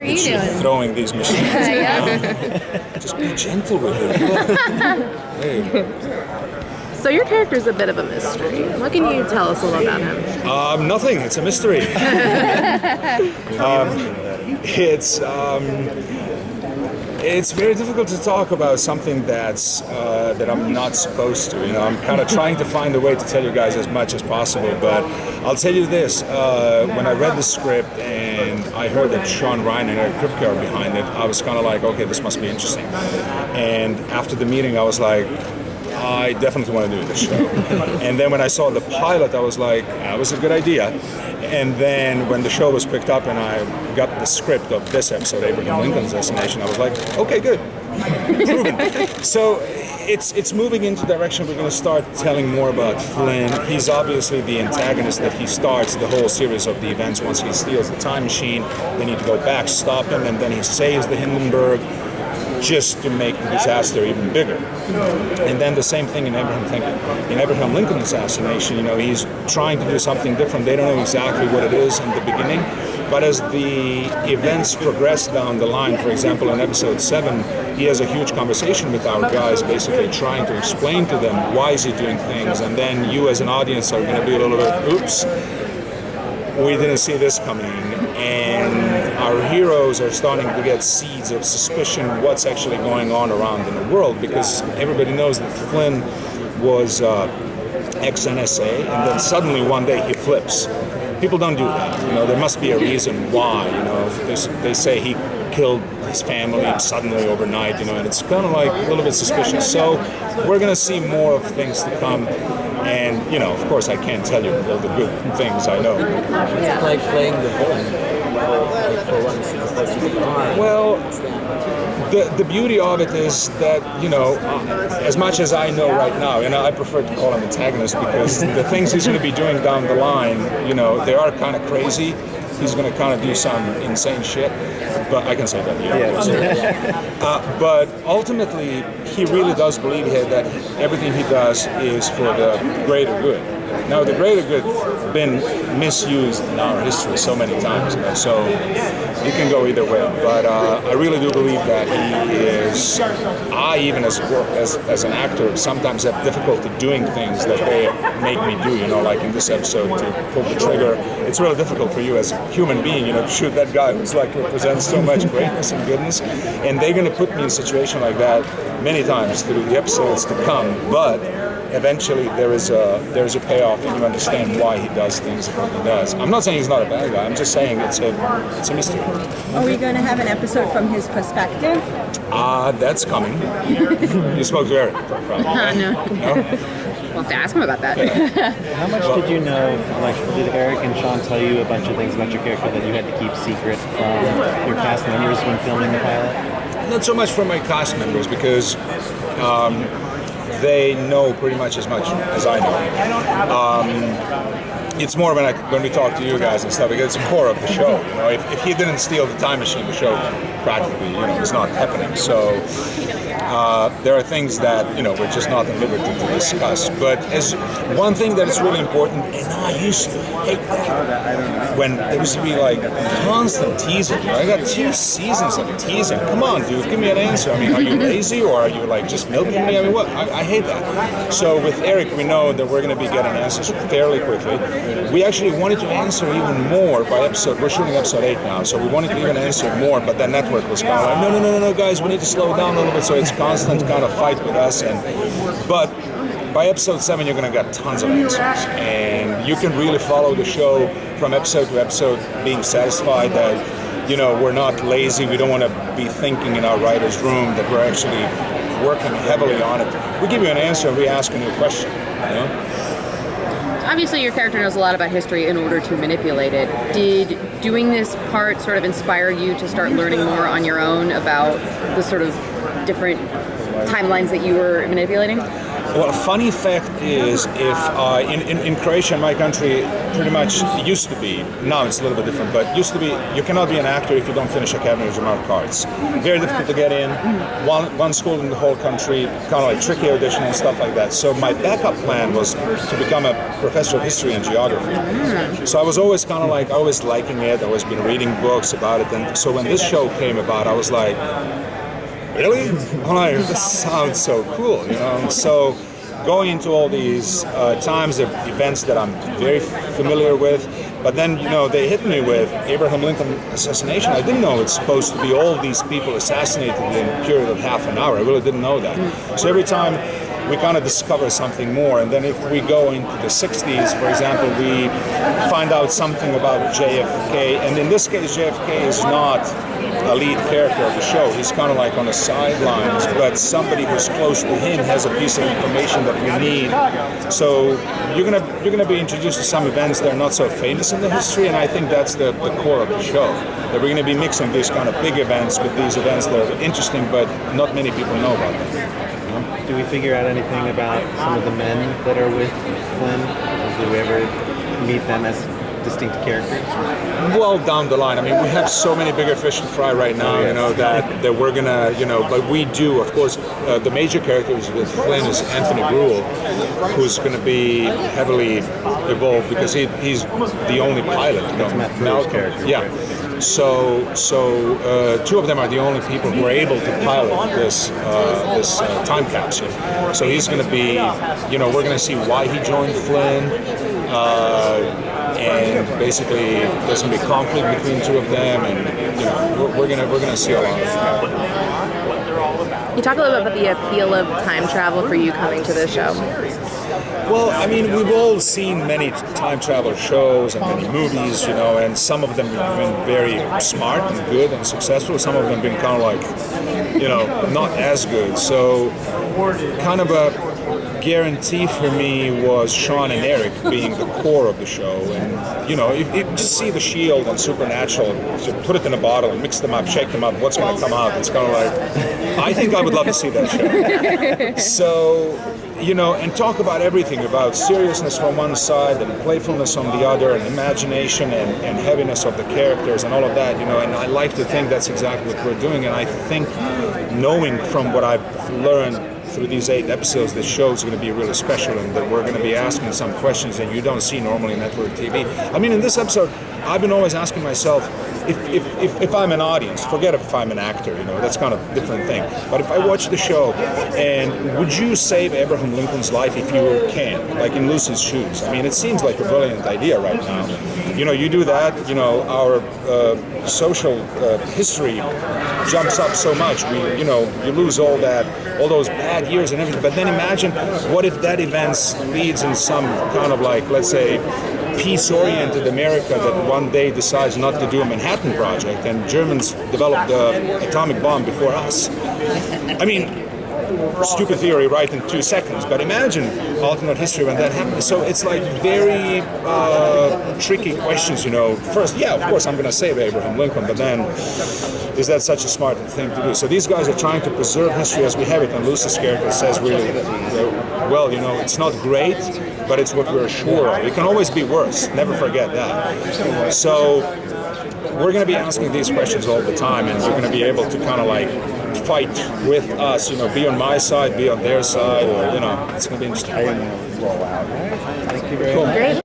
It's you throwing these machines. Just be gentle with it. There you go. So your character's a bit of a mystery. What can you tell us a little about him? Nothing. It's a mystery. It's very difficult to talk about something that I'm not supposed to. I'm kind of trying to find a way to tell you guys as much as possible. But I'll tell you this: when I read the script and I heard that Sean Ryan and Eric Kripke are behind it, I was kind of like, okay, this must be interesting. And after the meeting, I was like, I definitely want to do this show. And then when I saw the pilot, I was like, that was a good idea. And then when the show was picked up and I got the script of this episode, Abraham Lincoln's assassination, I was like, okay, good. Proven. So it's moving into direction. We're going to start telling more about Flynn. He's obviously the antagonist that he starts the whole series of the events. Once he steals the time machine, they need to go back, stop him, and then he saves the Hindenburg just to make the disaster even bigger. And then the same thing in Abraham Lincoln's assassination, he's trying to do something different. They don't know exactly what it is in the beginning, but as the events progress down the line, for example, in episode 7, he has a huge conversation with our guys, basically trying to explain to them why is he doing things, and then you as an audience are going to be a little bit, oops, we didn't see this coming. And our heroes are starting to get seeds of suspicion what's actually going on around in the world, because everybody knows that Flynn was ex-NSA, and then suddenly one day he flips. People don't do that. There must be a reason why. They say he killed his family suddenly overnight, and it's kind of like a little bit suspicious. So we're going to see more of things to come. And, of course, I can't tell you all the good things I know. It's like playing the villain. Well, the beauty of it is that, as much as I know right now, I prefer to call him antagonist, because the things he's going to be doing down the line, they are kind of crazy. He's going to kind of do some insane shit, but I can say that here. But ultimately, he really does believe here that everything he does is for the greater good. Now, the greater good has been misused in our history so many times, so it can go either way. But I really do believe that he is. I, even as an actor, sometimes have difficulty doing things that they make me do. Like in this episode, to pull the trigger. It's really difficult for you as a human being, to shoot that guy who's represents so much greatness and goodness. And they're going to put me in a situation like that many times through the episodes to come. But eventually there is a payoff, and you understand why he does things that he does. I'm not saying he's not a bad guy. I'm just saying it's a mystery. Are we going to have an episode from his perspective? That's coming. You spoke to Eric, probably. No? We'll have to ask him about that. How much did you know, did Eric and Sean tell you a bunch of things about your character that you had to keep secret from your cast members when filming the pilot? Not so much from my cast members, because they know pretty much as I know. It's more when we talk to you guys and stuff, because it's the core of the show. If he didn't steal the time machine, the show practically, is not happening. So there are things that, we're just not at liberty to discuss. But as one thing that is really important, and I used to hate that, when there used to be constant teasing. I got 2 seasons of teasing. Come on, dude, give me an answer. Are you lazy, or are you just milking me? What? I hate that. So with Eric, we know that we're going to be getting answers fairly quickly. We actually wanted to answer even more by episode. We're shooting episode 8 now, so we wanted to even answer more, but that network was kind of like, no, guys, we need to slow down a little bit. So it's constant kind of fight with us. But by episode 7, you're going to get tons of answers, and you can really follow the show from episode to episode, being satisfied that we're not lazy. We don't want to be thinking in our writer's room that we're actually working heavily on it. We give you an answer and we ask a new question. Obviously, your character knows a lot about history in order to manipulate it. Did doing this part sort of inspire you to start learning more on your own about the sort of different timelines that you were manipulating? Well, a funny fact is, if in Croatia, my country, pretty much used to be, now it's a little bit different, but used to be, you cannot be an actor if you don't finish academy with amount of cards. Very difficult to get in. One school in the whole country, kind of like tricky audition and stuff like that. So my backup plan was to become a professor of history and geography. So I was always kind of like, always liking it. I always been reading books about it. And so when this show came about, I was like, really? I'm like, this sounds so cool, you know? So going into all these times of events that I'm very familiar with, but then, you know, they hit me with Abraham Lincoln assassination. I didn't know it's supposed to be all these people assassinated in a period of half an hour. I really didn't know that. So every time we kind of discover something more, and then if we go into the 60s, for example, we find out something about JFK, and in this case, JFK is not a lead character of the show. He's kind of like on the sidelines, but somebody who's close to him has a piece of information that we need. So you're gonna be introduced to some events that are not so famous in the history, and I think that's the core of the show. That we're gonna be mixing these kind of big events with these events that are interesting, but not many people know about them. Do we figure out anything about some of the men that are with Flynn? Do we ever meet them as distinct characters? Well, down the line. I mean, we have so many bigger fish to fry right now, you know, that we're gonna, you know, but we do, of course, the major characters with Flynn is Anthony Brule, who's gonna be heavily evolved because he's the only pilot, you know. Matt Frewer's character. Yeah. So two of them are the only people who are able to pilot this time capsule. So he's going to be, you know, we're going to see why he joined Flynn, and basically there's going to be conflict between two of them, and you know, we're going to see a lot of that. You talk a little bit about the appeal of time travel for you coming to this show. Well, I mean, we've all seen many time travel shows and many movies, you know, and some of them have been very smart and good and successful. Some of them have been kind of like, you know, not as good. So kind of a guarantee for me was Sean and Eric being the core of the show. And, you know, if just see the Shield and Supernatural, so put it in a bottle and mix them up, shake them up, what's going to come out? It's kind of like, I think I would love to see that show. So, you know, and talk about everything, about seriousness from one side and playfulness on the other, and imagination and heaviness of the characters and all of that, you know, and I like to think that's exactly what we're doing. And I think, knowing from what I've learned through these 8 episodes, this show is going to be really special, and that we're going to be asking some questions that you don't see normally in network TV. I mean, in this episode, I've been always asking myself, if I'm an audience, forget if I'm an actor, you know, that's kind of a different thing. But if I watch the show, and would you save Abraham Lincoln's life if you can, like in Lucy's shoes? I mean, it seems like a brilliant idea right now. You know, you do that, you know, our social history jumps up so much. You know, you lose all those bad years and everything. But then imagine, what if that event leads in some kind of like, let's say, peace-oriented America that one day decides not to do a Manhattan Project, and Germans developed the atomic bomb before us. I mean, stupid theory, right, in 2 seconds, but imagine alternate history when that happens. So it's like very tricky questions, you know. First, yeah, of course I'm going to save Abraham Lincoln, but then is that such a smart thing to do? So these guys are trying to preserve history as we have it, and Lucy's character says really, well, you know, it's not great, but it's what we're sure of. It can always be worse, never forget that. So we're going to be asking these questions all the time, and you're going to be able to kind of like fight with us, you know, be on my side, be on their side, or, you know, it's going to be interesting. Thank you very much. Great.